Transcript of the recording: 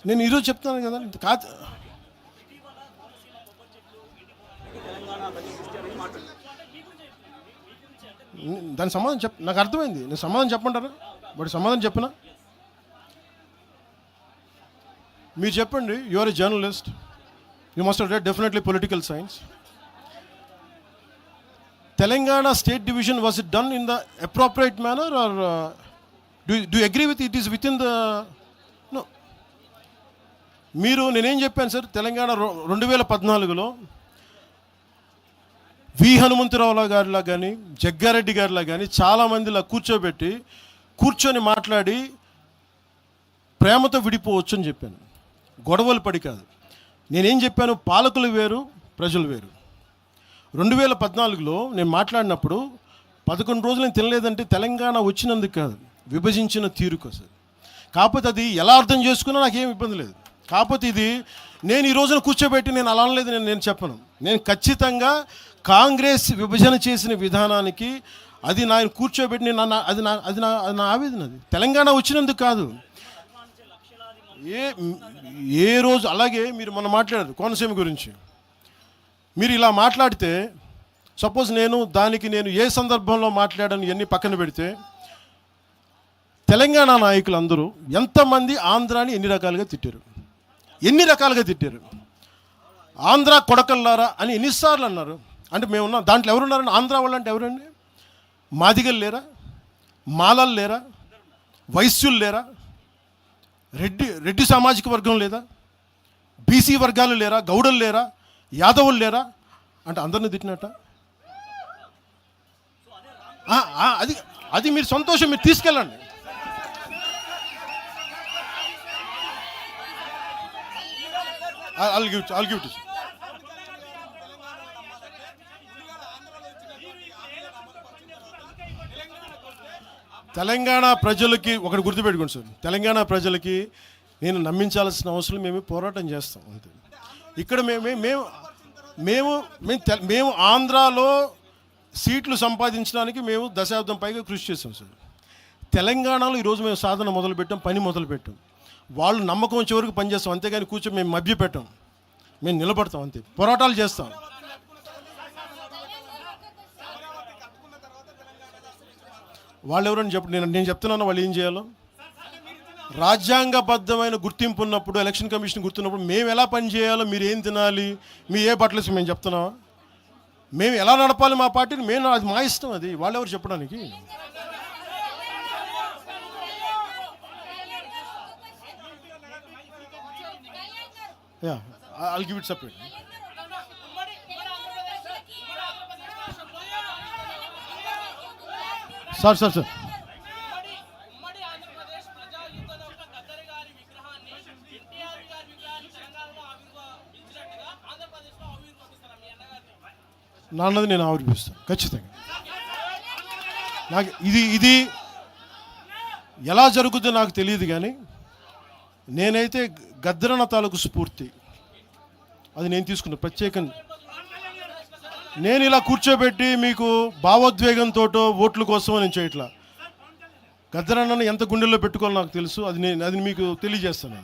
నేను ఈరోజు చెప్తాను కదా కాదు. దాని సమాధానం నాకు అర్థమైంది. నేను సమాధానం చెప్పమంటారా? బట్ సమాధానం చెప్పనా? మీరు చెప్పండి. You are a journalist, you must have read definitely political science. Telangana state division, was it done in the appropriate manner or do agree with it is with in the no? మీరు నేనేం చెప్పాను sir, Telangana 2014లో వి హనుమంతరావులా గారిలా కానీ జగ్గారెడ్డి గారిలా కానీ చాలామందిలా కూర్చొని మాట్లాడి ప్రేమతో విడిపోవచ్చు అని చెప్పాను. గొడవలు పడి కాదు. నేనేం చెప్పాను, పాలకులు వేరు, ప్రజలు వేరు. 2014లో నేను మాట్లాడినప్పుడు 11 రోజులు నేను తినలేదంటే తెలంగాణ వచ్చినందుకు కాదు, విభజించిన తీరు కోసం. కాకపోతే అది ఎలా అర్థం చేసుకున్నా నాకేం ఇబ్బంది లేదు. కాకపోతే ఇది నేను ఈ రోజున కూర్చోబెట్టి నేను అలా అనలేదు, నేను చెప్పను. నేను ఖచ్చితంగా కాంగ్రెస్ విభజన చేసిన విధానానికి అది నేను కూర్చోబెట్టి నేను అది నా ఆవేదన. అది తెలంగాణ వచ్చినందుకు కాదు. ఏ రోజు అలాగే మీరు మొన్న మాట్లాడారు కోనసీమ గురించి. మీరు ఇలా మాట్లాడితే సపోజ్ నేను ఏ సందర్భంలో మాట్లాడాను ఇవన్నీ పక్కన పెడితే, తెలంగాణ నాయకులు అందరూ ఎంతమంది ఆంధ్రాని ఎన్ని రకాలుగా తిట్టారు. ఆంధ్ర కొడకల్లారా అని ఎన్నిసార్లు అన్నారు. అంటే మేమున్నాం దాంట్లో ఎవరున్నారని? ఆంధ్ర వాళ్ళు అంటే ఎవరండి? మాదిగలు లేరా? మాలలు లేరా? వైశ్యులు లేరా? రెడ్డి సామాజిక వర్గం లేదా? బీసీ వర్గాలు లేరా? గౌడలు లేరా? యాదవులు లేరా? అంటే అందరిని తిట్టినట్ట. అది మీరు సంతోషం, మీరు తీసుకెళ్ళండి. I'll give it. తెలంగాణ ప్రజలకి ఒకటి గుర్తుపెట్టుకోండి సార్, తెలంగాణ ప్రజలకి నేను నమ్మించాల్సిన అవసరం మేము పోరాటం చేస్తాం అంతే. ఇక్కడ మేము ఆంధ్రాలో సీట్లు సంపాదించడానికి మేము దశాబ్దం పైగా కృషి చేసాం సార్. తెలంగాణలో ఈరోజు మేము సాధన మొదలుపెట్టాం, పని మొదలుపెట్టాం. వాళ్ళు నమ్మకం వచ్చే వరకు పనిచేస్తాం, అంతేగాని కూర్చొని మేము మభ్యపెట్టాం. మేము నిలబడతాం అంతే, పోరాటాలు చేస్తాం. వాళ్ళు ఎవరని నేను చెప్తున్నాను వాళ్ళు ఏం చేయాలో. రాజ్యాంగబద్ధమైన గుర్తింపు ఉన్నప్పుడు, ఎలక్షన్ కమిషన్ గుర్తున్నప్పుడు మేము ఎలా పని చేయాలో, మీరు ఏం తినాలి, మీ ఏ బట్టలు మేము చెప్తున్నాం, మేము ఎలా నడపాలి మా పార్టీని, అది మా ఇష్టం. అది వాళ్ళు ఎవరు చెప్పడానికి? I'll give it separate. Sir. నాన్నది నేను ఆవిర్భిస్తాను ఖచ్చితంగా. నాకు ఇది ఎలా జరుగుతుందో నాకు తెలియదు, కానీ నేనైతే గద్దరన్న తాలూకు స్ఫూర్తి అది నేను తీసుకున్నా ప్రత్యేకంగా. నేను ఇలా కూర్చోబెట్టి మీకు భావోద్వేగంతో ఓట్ల కోసం నేను చేయట్లా. గద్దరన్నను ఎంత గుండెల్లో పెట్టుకోవాలో నాకు తెలుసు. అది మీకు తెలియజేస్తాను.